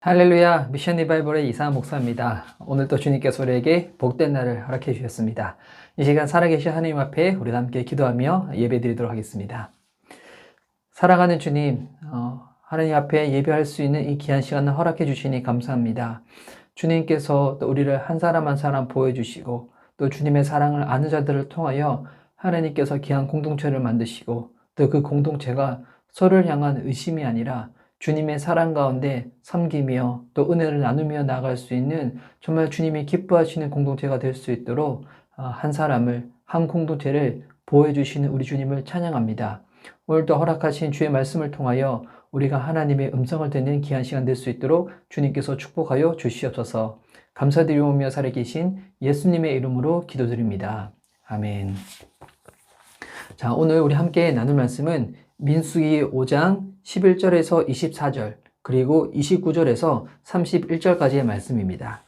할렐루야, 미션 리바이벌의 이상한 목사입니다. 오늘도 주님께서 우리에게 복된 날을 허락해 주셨습니다. 이 시간 살아계신 하나님 앞에 우리 함께 기도하며 예배드리도록 하겠습니다. 살아가는 주님, 하나님 앞에 예배할 수 있는 이 귀한 시간을 허락해 주시니 감사합니다. 주님께서 또 우리를 한 사람 한 사람 보여주시고 또 주님의 사랑을 아는 자들을 통하여 하나님께서 귀한 공동체를 만드시고 또 그 공동체가 서로를 향한 의심이 아니라 주님의 사랑 가운데 섬기며 또 은혜를 나누며 나아갈 수 있는 정말 주님이 기뻐하시는 공동체가 될 수 있도록 한 사람을, 한 공동체를 보여주시는 우리 주님을 찬양합니다. 오늘도 허락하신 주의 말씀을 통하여 우리가 하나님의 음성을 듣는 귀한 시간 될 수 있도록 주님께서 축복하여 주시옵소서. 감사드리오며 살아계신 예수님의 이름으로 기도드립니다. 아멘. 자, 오늘 우리 함께 나눌 말씀은 민수기 5장 11절에서 24절 그리고 29절에서 31절까지의 말씀입니다.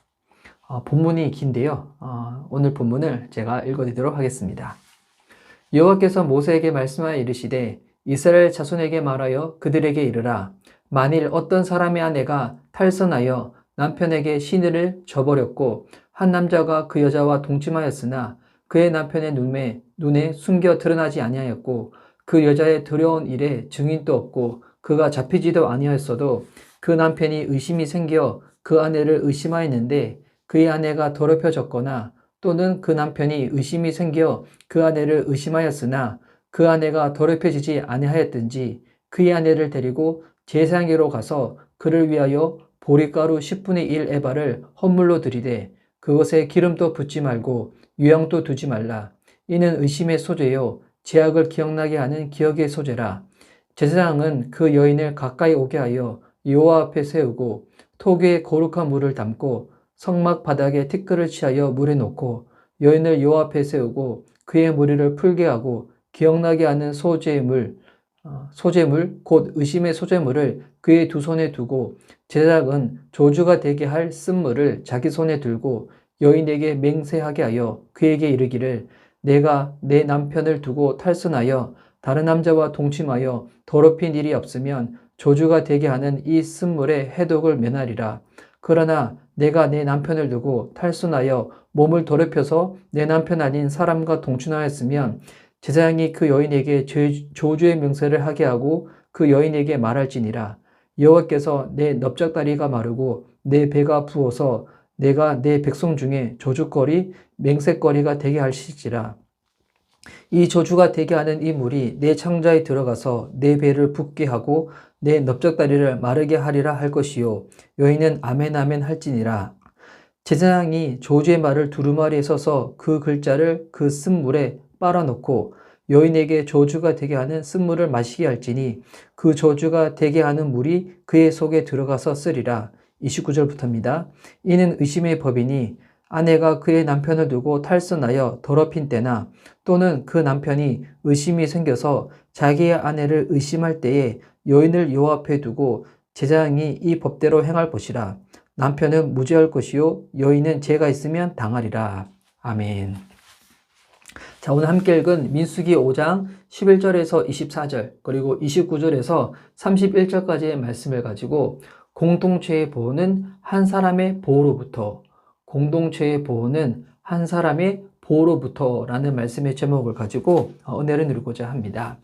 본문이 긴데요. 오늘 본문을 제가 읽어드리도록 하겠습니다. 여호와께서 모세에게 말씀하여 이르시되 이스라엘 자손에게 말하여 그들에게 이르라. 만일 어떤 사람의 아내가 탈선하여 남편에게 시늘을 져버렸고 한 남자가 그 여자와 동침하였으나 그의 남편의 눈에 숨겨 드러나지 아니하였고 그 여자의 더러운 일에 증인도 없고 그가 잡히지도 아니하였어도 그 남편이 의심이 생겨 그 아내를 의심하였는데 그의 아내가 더럽혀졌거나 또는 그 남편이 의심이 생겨 그 아내를 의심하였으나 그 아내가 더럽혀지지 아니하였든지 그의 아내를 데리고 제사장에게로 가서 그를 위하여 보리가루 10분의 1 에바를 헌물로 드리되 그것에 기름도 붓지 말고 유향도 두지 말라. 이는 의심의 소재요 죄악을 기억나게 하는 기억의 소재라. 제사장은 그 여인을 가까이 오게 하여 여호와 앞에 세우고 톡에 거룩한 물을 담고 성막 바닥에 티끌을 취하여 물에 놓고 여인을 여호와 앞에 세우고 그의 머리를 풀게 하고 기억나게 하는 소재물 곧 의심의 소재물을 그의 두 손에 두고 제사장은 저주가 되게 할 쓴물을 자기 손에 들고 여인에게 맹세하게 하여 그에게 이르기를 내가 내 남편을 두고 탈선하여 다른 남자와 동침하여 더럽힌 일이 없으면 저주가 되게 하는 이 쓴물의 해독을 면하리라. 그러나 내가 내 남편을 두고 탈선하여 몸을 더럽혀서 내 남편 아닌 사람과 동침하였으면 제사장이 그 여인에게 저주의 명세를 하게 하고 그 여인에게 말할지니라. 여호와께서 내 넓적다리가 마르고 내 배가 부어서 내가 내 백성 중에 저주거리 맹세거리가 되게 하실지라. 이 저주가 되게 하는 이 물이 내 창자에 들어가서 내 배를 붓게 하고 내 넓적다리를 마르게 하리라 할 것이요 여인은 아멘 아멘 할지니라. 제사장이 저주의 말을 두루마리에 써서 그 글자를 그 쓴물에 빨아놓고 여인에게 저주가 되게 하는 쓴물을 마시게 할지니 그 저주가 되게 하는 물이 그의 속에 들어가서 쓰리라. 29절부터입니다. 이는 의심의 법이니 아내가 그의 남편을 두고 탈선하여 더럽힌 때나 또는 그 남편이 의심이 생겨서 자기의 아내를 의심할 때에 여인을 여호와 앞에 두고 제사장이 이 법대로 행할 것이라. 남편은 무죄할 것이요 여인은 죄가 있으면 당하리라. 아멘. 자, 오늘 함께 읽은 민수기 5장 11절에서 24절 그리고 29절에서 31절까지의 말씀을 가지고 공동체의 보호는 한 사람의 보호로부터 라는 말씀의 제목을 가지고 은혜를 누리고자 합니다.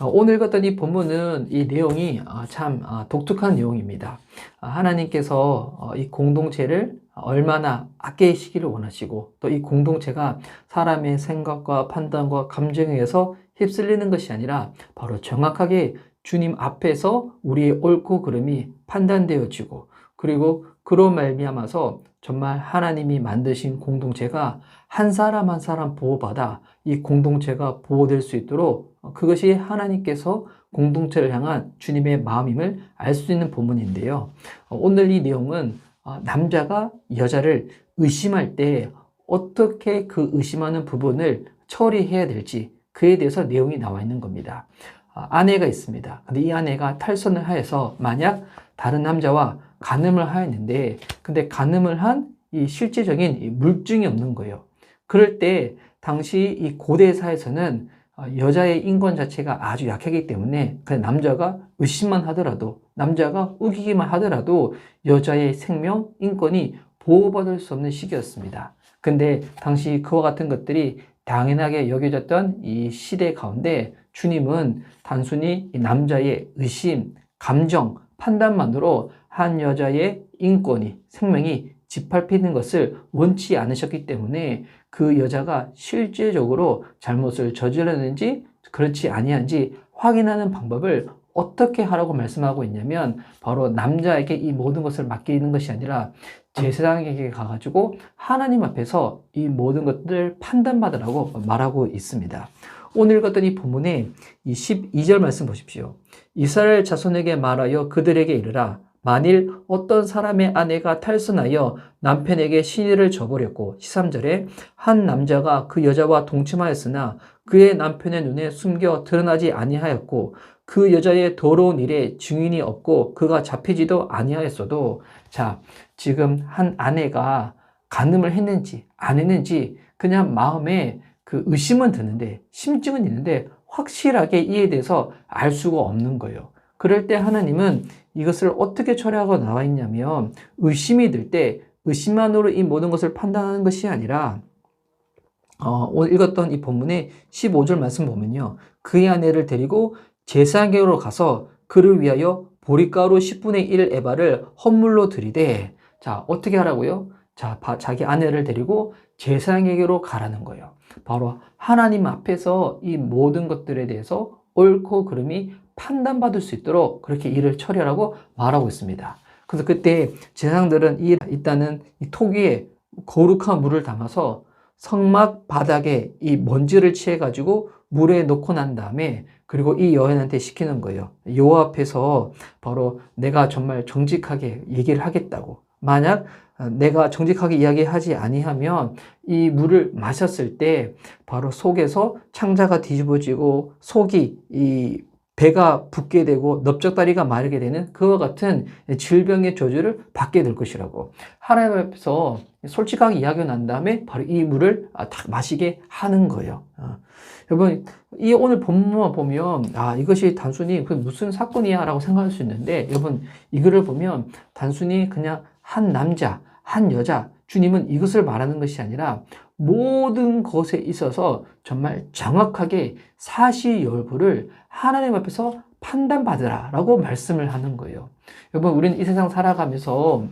오늘 읽었던 이 본문은 이 내용이 참 독특한 내용입니다. 하나님께서 이 공동체를 얼마나 아끼시기를 원하시고 또 이 공동체가 사람의 생각과 판단과 감정에 의해서 휩쓸리는 것이 아니라 바로 정확하게 주님 앞에서 우리의 옳고 그름이 판단되어지고 그리고 그로 말미암아서 정말 하나님이 만드신 공동체가 한 사람 한 사람 보호받아 이 공동체가 보호될 수 있도록 그것이 하나님께서 공동체를 향한 주님의 마음임을 알 수 있는 본문인데요. 오늘 이 내용은 남자가 여자를 의심할 때 어떻게 그 의심하는 부분을 처리해야 될지 그에 대해서 내용이 나와 있는 겁니다. 아내가 있습니다. 근데 이 아내가 탈선을 하여서 만약 다른 남자와 간음을 하였는데 근데 간음을 한 이 실제적인 물증이 없는 거예요. 그럴 때 당시 이 고대 사회에서는 여자의 인권 자체가 아주 약하기 때문에 그냥 남자가 의심만 하더라도, 남자가 우기기만 하더라도 여자의 생명, 인권이 보호받을 수 없는 시기였습니다. 근데 당시 그와 같은 것들이 당연하게 여겨졌던 이 시대 가운데 주님은 단순히 이 남자의 의심, 감정, 판단만으로 한 여자의 인권이, 생명이 짓밟히는 것을 원치 않으셨기 때문에 그 여자가 실제적으로 잘못을 저질렀는지 그렇지 아니한지 확인하는 방법을 어떻게 하라고 말씀하고 있냐면 바로 남자에게 이 모든 것을 맡기는 것이 아니라 제사장에게 가가지고 하나님 앞에서 이 모든 것들을 판단받으라고 말하고 있습니다. 오늘 읽었던 이 본문의 이 12절 말씀 보십시오. 이스라엘 자손에게 말하여 그들에게 이르라. 만일 어떤 사람의 아내가 탈선하여 남편에게 시내를 져버렸고 13절에 한 남자가 그 여자와 동침하였으나 그의 남편의 눈에 숨겨 드러나지 아니하였고 그 여자의 더러운 일에 증인이 없고 그가 잡히지도 아니하였어도 자, 지금 한 아내가 간음을 했는지 안 했는지 그냥 마음에 그 의심은 드는데 심증은 있는데 확실하게 이에 대해서 알 수가 없는 거예요. 그럴 때 하나님은 이것을 어떻게 처리하고 나와 있냐면 의심이 들 때 의심만으로 이 모든 것을 판단하는 것이 아니라 오늘 읽었던 이 본문의 15절 말씀 보면요. 그의 아내를 데리고 제사장에게로 가서 그를 위하여 보리가루 10분의 1 에바를 헌물로 드리되 자 어떻게 하라고요? 자 자기 아내를 데리고 제사장에게로 가라는 거예요. 바로 하나님 앞에서 이 모든 것들에 대해서 옳고 그름이 판단받을 수 있도록 그렇게 일을 처리하라고 말하고 있습니다. 그래서 그때 제사장들은 일단은 이 톡 위에 거룩한 물을 담아서 성막 바닥에 이 먼지를 취해가지고 물에 넣고 난 다음에 그리고 이 여인한테 시키는 거예요. 여호와 앞에서 바로 내가 정말 정직하게 얘기를 하겠다고. 만약 내가 정직하게 이야기하지 아니하면 이 물을 마셨을 때 바로 속에서 창자가 뒤집어지고 속이 이 배가 붓게 되고 넓적다리가 마르게 되는 그와 같은 질병의 저주를 받게 될 것이라고 하나님 앞에서 솔직하게 이야기가 난 다음에 바로 이 물을 딱 마시게 하는 거예요. 여러분 이 오늘 본문만 보면 이것이 단순히 무슨 사건이야 라고 생각할 수 있는데 여러분 이거를 보면 단순히 그냥 한 남자 한 여자 주님은 이것을 말하는 것이 아니라 모든 것에 있어서 정말 정확하게 사시열부를 하나님 앞에서 판단받으라 라고 말씀을 하는 거예요. 여러분 우리는 이 세상 살아가면서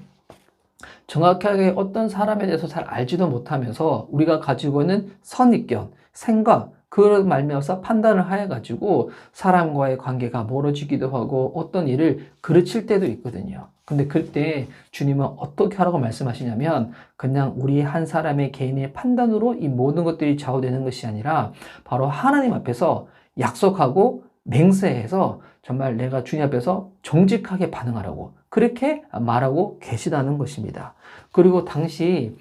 정확하게 어떤 사람에 대해서 잘 알지도 못하면서 우리가 가지고 있는 선입견, 생각 그걸 말미암아서 판단을 해가지고 사람과의 관계가 멀어지기도 하고 어떤 일을 그르칠 때도 있거든요. 근데 그때 주님은 어떻게 하라고 말씀하시냐면 그냥 우리 한 사람의 개인의 판단으로 이 모든 것들이 좌우되는 것이 아니라 바로 하나님 앞에서 약속하고 맹세해서 정말 내가 주님 앞에서 정직하게 반응하라고 그렇게 말하고 계시다는 것입니다. 그리고 당시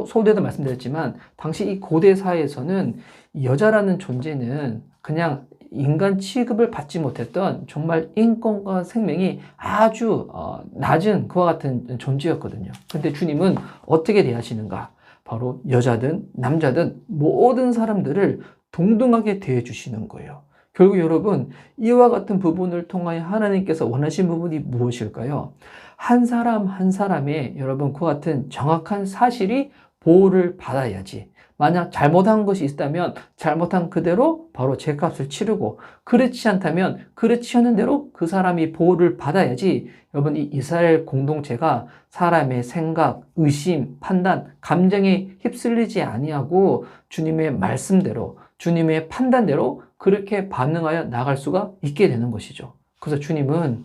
소대도 말씀드렸지만 당시 이 고대 사회에서는 여자라는 존재는 그냥 인간 취급을 받지 못했던 정말 인권과 생명이 아주 낮은 그와 같은 존재였거든요. 근데 주님은 어떻게 대하시는가? 바로 여자든 남자든 모든 사람들을 동등하게 대해 주시는 거예요. 결국 여러분 이와 같은 부분을 통하여 하나님께서 원하신 부분이 무엇일까요? 한 사람 한 사람의 여러분 그와 같은 정확한 사실이 보호를 받아야지. 만약 잘못한 것이 있다면 잘못한 그대로 바로 죄값을 치르고 그렇지 않다면 그렇지 않은 대로 그 사람이 보호를 받아야지 여러분 이 이스라엘 공동체가 사람의 생각, 의심, 판단, 감정에 휩쓸리지 아니하고 주님의 말씀대로 주님의 판단대로 그렇게 반응하여 나갈 수가 있게 되는 것이죠. 그래서 주님은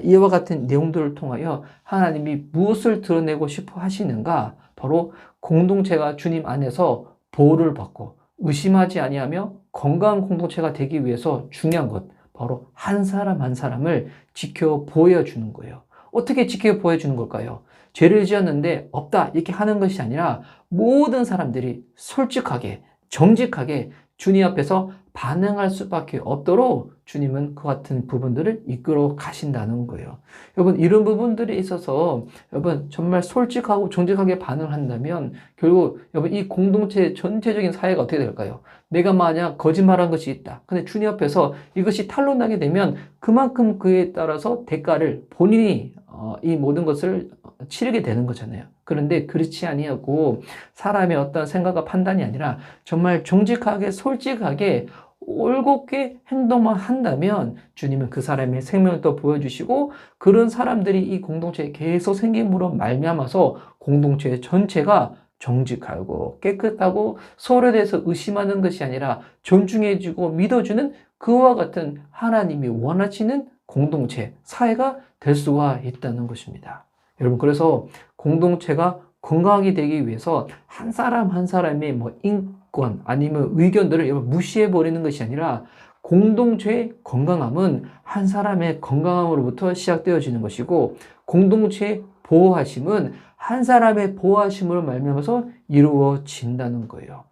이와 같은 내용들을 통하여 하나님이 무엇을 드러내고 싶어 하시는가? 바로 공동체가 주님 안에서 보호를 받고 의심하지 아니하며 건강한 공동체가 되기 위해서 중요한 것 바로 한 사람 한 사람을 지켜 보여주는 거예요. 어떻게 지켜 보여주는 걸까요? 죄를 지었는데 없다 이렇게 하는 것이 아니라 모든 사람들이 솔직하게 정직하게 주님 앞에서 반응할 수밖에 없도록 주님은 그 같은 부분들을 이끌어 가신다는 거예요. 여러분, 이런 부분들에 있어서 여러분 정말 솔직하고 정직하게 반응을 한다면 결국 여러분 이 공동체 전체적인 사회가 어떻게 될까요? 내가 만약 거짓말한 것이 있다. 근데 주님 앞에서 이것이 탄로나게 되면 그만큼 그에 따라서 대가를 본인이 이 모든 것을 치르게 되는 거잖아요. 그런데 그렇지 아니하고 사람의 어떤 생각과 판단이 아니라 정말 정직하게 솔직하게 올곧게 행동만 한다면 주님은 그 사람의 생명을 또 보여주시고 그런 사람들이 이 공동체에 계속 생김으로 말미암아서 공동체 전체가 정직하고 깨끗하고 서로에 대해서 의심하는 것이 아니라 존중해주고 믿어주는 그와 같은 하나님이 원하시는 공동체, 사회가 될 수가 있다는 것입니다. 여러분, 그래서 공동체가 건강하게 되기 위해서 한 사람 한 사람의 인권 아니면 의견들을 무시해 버리는 것이 아니라 공동체의 건강함은 한 사람의 건강함으로부터 시작되어지는 것이고 공동체의 보호하심은 한 사람의 보호하심으로 말미암아서 이루어진다는 거예요.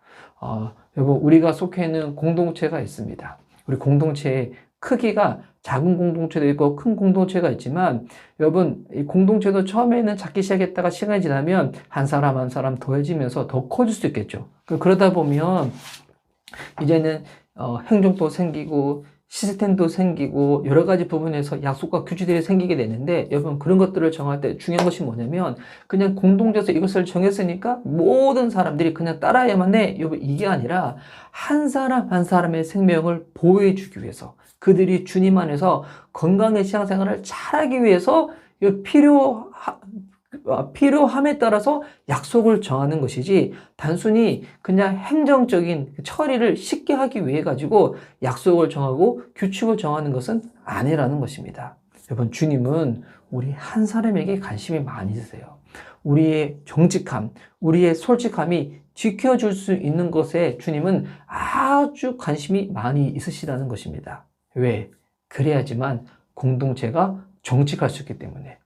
여러분, 우리가 속해 있는 공동체가 있습니다. 우리 공동체의 크기가 작은 공동체도 있고 큰 공동체가 있지만 여러분, 이 공동체도 처음에는 작기 시작했다가 시간이 지나면 한 사람 한 사람 더해지면서 더 커질 수 있겠죠. 그러다 보면 이제는 행정도 생기고 시스템도 생기고 여러 가지 부분에서 약속과 규칙들이 생기게 되는데 여러분, 그런 것들을 정할 때 중요한 것이 뭐냐면 그냥 공동체에서 이것을 정했으니까 모든 사람들이 그냥 따라야만 해. 여러분, 이게 아니라 한 사람 한 사람의 생명을 보호해 주기 위해서 그들이 주님 안에서 건강의 신앙생활을 잘하기 위해서 필요함에 따라서 약속을 정하는 것이지 단순히 그냥 행정적인 처리를 쉽게 하기 위해 가지고 약속을 정하고 규칙을 정하는 것은 아니라는 것입니다. 여러분, 주님은 우리 한 사람에게 관심이 많이 있으세요. 우리의 정직함, 우리의 솔직함이 지켜줄 수 있는 것에 주님은 아주 관심이 많이 있으시다는 것입니다. 왜? 그래야지만 공동체가 정직할 수 있기 때문에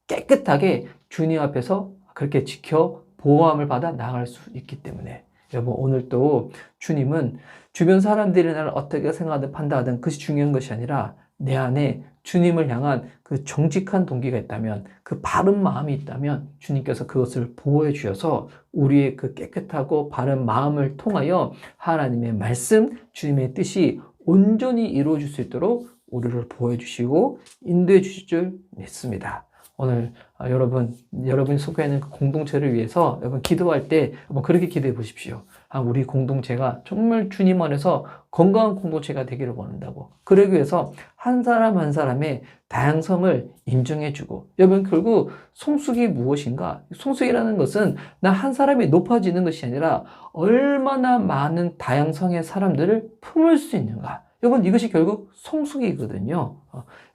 깨끗하게 주님 앞에서 그렇게 지켜 보호함을 받아 나갈 수 있기 때문에 여러분, 오늘 또 주님은 주변 사람들이 나를 어떻게 생각하든 판단하든 그것이 중요한 것이 아니라 내 안에 주님을 향한 그 정직한 동기가 있다면 그 바른 마음이 있다면 주님께서 그것을 보호해 주셔서 우리의 그 깨끗하고 바른 마음을 통하여 하나님의 말씀, 주님의 뜻이 온전히 이루어질 수 있도록 우리를 보호해 주시고 인도해 주실 줄 믿습니다. 오늘 여러분이 속해 있는 그 공동체를 위해서 여러분 기도할 때 한번 그렇게 기도해 보십시오. 우리 공동체가 정말 주님 안에서 건강한 공동체가 되기를 원한다고. 그러기 위해서 한 사람 한 사람의 다양성을 인정해주고 여러분, 결국 성숙이 무엇인가? 성숙이라는 것은 나 한 사람이 높아지는 것이 아니라 얼마나 많은 다양성의 사람들을 품을 수 있는가? 여러분, 이것이 결국 성숙이거든요.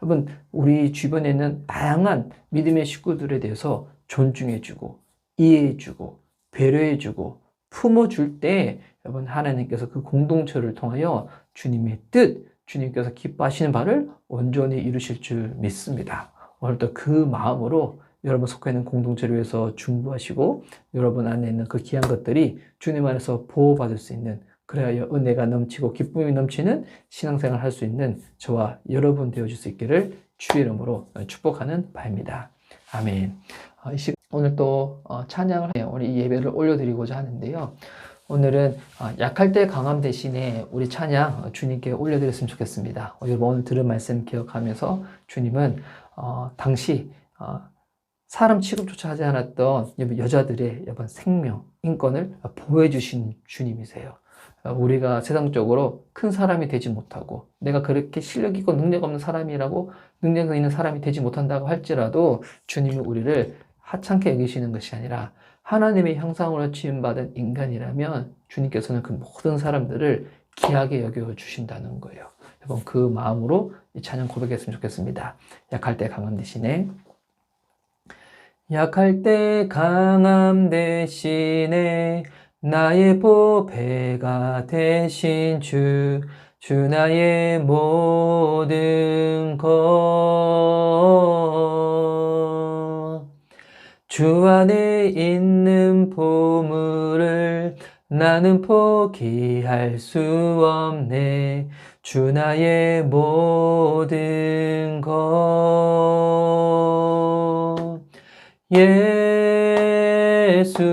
여러분, 우리 주변에 있는 다양한 믿음의 식구들에 대해서 존중해주고 이해해주고 배려해주고 품어줄 때 여러분, 하나님께서 그 공동체를 통하여 주님의 뜻, 주님께서 기뻐하시는 바를 온전히 이루실 줄 믿습니다. 오늘도 그 마음으로 여러분 속해 있는 공동체를 위해서 중보하시고 여러분 안에 있는 그 귀한 것들이 주님 안에서 보호받을 수 있는, 그래야 은혜가 넘치고 기쁨이 넘치는 신앙생활을 할 수 있는 저와 여러분 되어줄 수 있기를 주의 이름으로 축복하는 바입니다. 아멘. 오늘 또 찬양을 우리 예배를 올려드리고자 하는데요. 오늘은 약할 때 강함 대신에 우리 찬양 주님께 올려드렸으면 좋겠습니다. 여러분, 오늘 들은 말씀 기억하면서 주님은 당시 사람 취급조차 하지 않았던 여자들의 생명, 인권을 보호해주신 주님이세요. 우리가 세상적으로 큰 사람이 되지 못하고 내가 그렇게 실력 있고 능력 없는 사람이라고 능력 있는 사람이 되지 못한다고 할지라도 주님이 우리를 하찮게 여기시는 것이 아니라 하나님의 형상으로 지음받은 인간이라면 주님께서는 그 모든 사람들을 귀하게 여겨주신다는 거예요. 여러분, 그 마음으로 이 찬양 고백했으면 좋겠습니다. 약할 때 강함 대신에, 약할 때 강함 대신에 나의 보배가 되신 주 나의 모든 것, 주 안에 있는 보물을 나는 포기할 수 없네. 주 나의 모든 것. 예수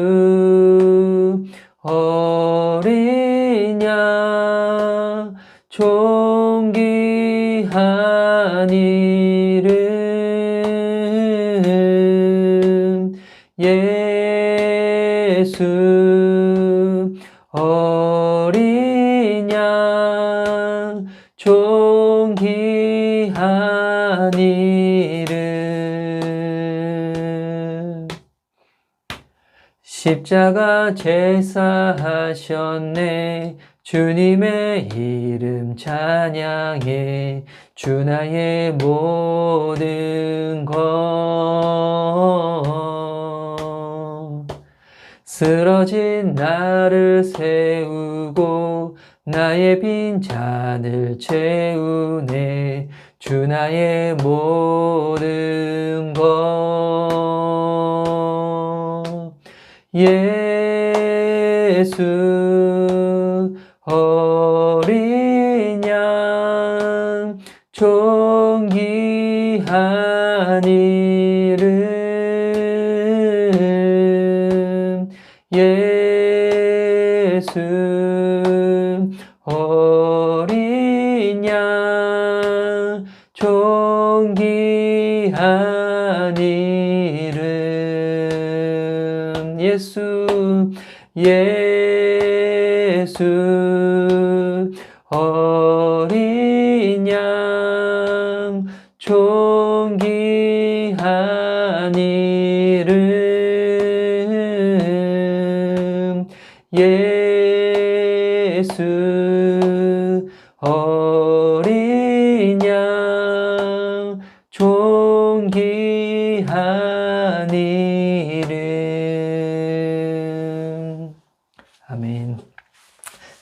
어린 양 존귀한 이름. 예수 어린 양 존귀한 이름. 십자가 제사하셨네. 주님의 이름 찬양해. 주 나의 모든 것. 쓰러진 나를 세우고 나의 빈잔을 채우네. 주 나의 모든 것. 예수 어린 양 존귀한 이름. 예수 어린 양 존귀한 이름. 예수 어린 양 존귀한 이름. 예수 어린 양 존귀한 이름. 아멘.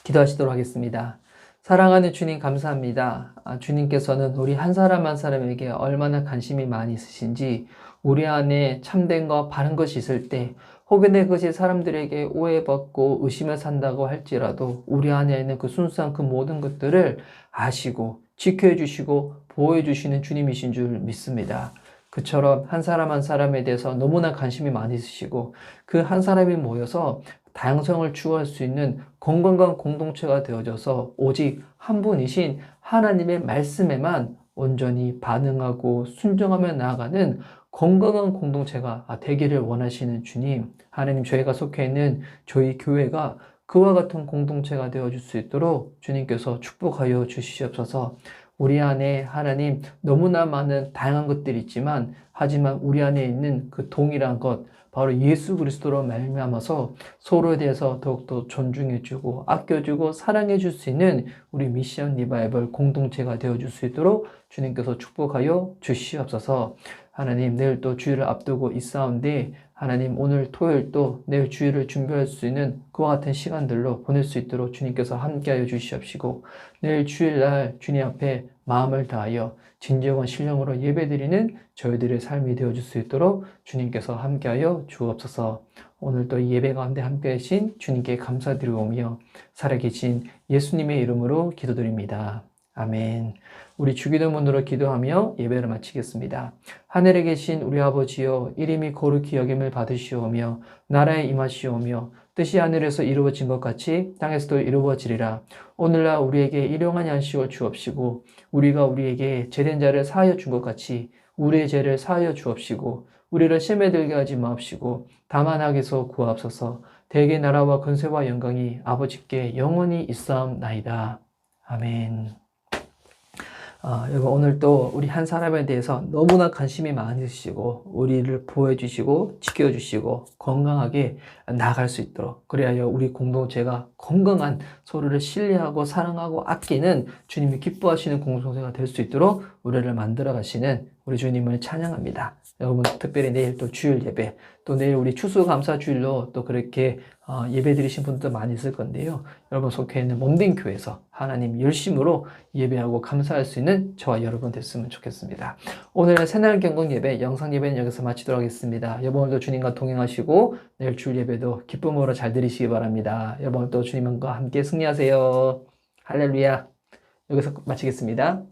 기도하시도록 하겠습니다. 사랑하는 주님 감사합니다. 주님께서는 우리 한 사람 한 사람에게 얼마나 관심이 많이 있으신지, 우리 안에 참된 것, 바른 것이 있을 때 혹은 그것이 사람들에게 오해받고 의심을 산다고 할지라도 우리 안에 있는 그 순수한 그 모든 것들을 아시고 지켜해 주시고 보호해 주시는 주님이신 줄 믿습니다. 그처럼 한 사람 한 사람에 대해서 너무나 관심이 많이 있으시고 그 한 사람이 모여서 다양성을 추구할 수 있는 건강한 공동체가 되어져서 오직 한 분이신 하나님의 말씀에만 온전히 반응하고 순종하며 나아가는 건강한 공동체가 되기를 원하시는 주님, 하나님, 저희가 속해 있는 저희 교회가 그와 같은 공동체가 되어줄 수 있도록 주님께서 축복하여 주시옵소서. 우리 안에 하나님 너무나 많은 다양한 것들이 있지만 하지만 우리 안에 있는 그 동일한 것, 바로 예수 그리스도로 말미암아서 서로에 대해서 더욱더 존중해주고 아껴주고 사랑해줄 수 있는 우리 미션 리바이벌 공동체가 되어줄 수 있도록 주님께서 축복하여 주시옵소서. 하나님, 내일 또 주일을 앞두고 있사온데 하나님, 오늘 토요일 또 내일 주일을 준비할 수 있는 그와 같은 시간들로 보낼 수 있도록 주님께서 함께하여 주시옵시고, 내일 주일날 주님 앞에 마음을 다하여 진정한 신령으로 예배드리는 저희들의 삶이 되어줄 수 있도록 주님께서 함께하여 주옵소서. 오늘 또 예배 가운데 함께하신 주님께 감사드리오며 살아계신 예수님의 이름으로 기도드립니다. 아멘. 우리 주기도문으로 기도하며 예배를 마치겠습니다. 하늘에 계신 우리 아버지여, 이름이 거룩히 여김을 받으시오며 나라에 임하시오며 뜻이 하늘에서 이루어진 것 같이 땅에서도 이루어지리라. 오늘날 우리에게 일용할 양식을 주옵시고 우리가 우리에게 죄된 자를 사하여 준 것 같이 우리의 죄를 사하여 주옵시고 우리를 시험에 들게 하지 마옵시고 다만 악에서 구하옵소서. 대개 나라와 권세와 영광이 아버지께 영원히 있사옵나이다. 아멘. 여러분, 오늘 또 우리 한 사람에 대해서 너무나 관심이 많으시고 우리를 보호해 주시고 지켜 주시고 건강하게 나아갈 수 있도록, 그래야 우리 공동체가 건강한, 서로를 신뢰하고 사랑하고 아끼는 주님이 기뻐하시는 공동체가 될 수 있도록 우리를 만들어 가시는 우리 주님을 찬양합니다. 여러분 특별히 내일 또 주일 예배, 또 내일 우리 추수감사주일로 또 그렇게 예배 드리신 분들도 많이 있을 건데요. 여러분 속해 있는 몸된 교회에서 하나님 열심으로 예배하고 감사할 수 있는 저와 여러분 됐으면 좋겠습니다. 오늘은 새날 경건 예배, 영상 예배는 여기서 마치도록 하겠습니다. 여러분 오늘도 주님과 동행하시고 내일 주일 예배도 기쁨으로 잘 드리시기 바랍니다. 여러분 또 주님과 함께 승리하세요. 할렐루야. 여기서 마치겠습니다.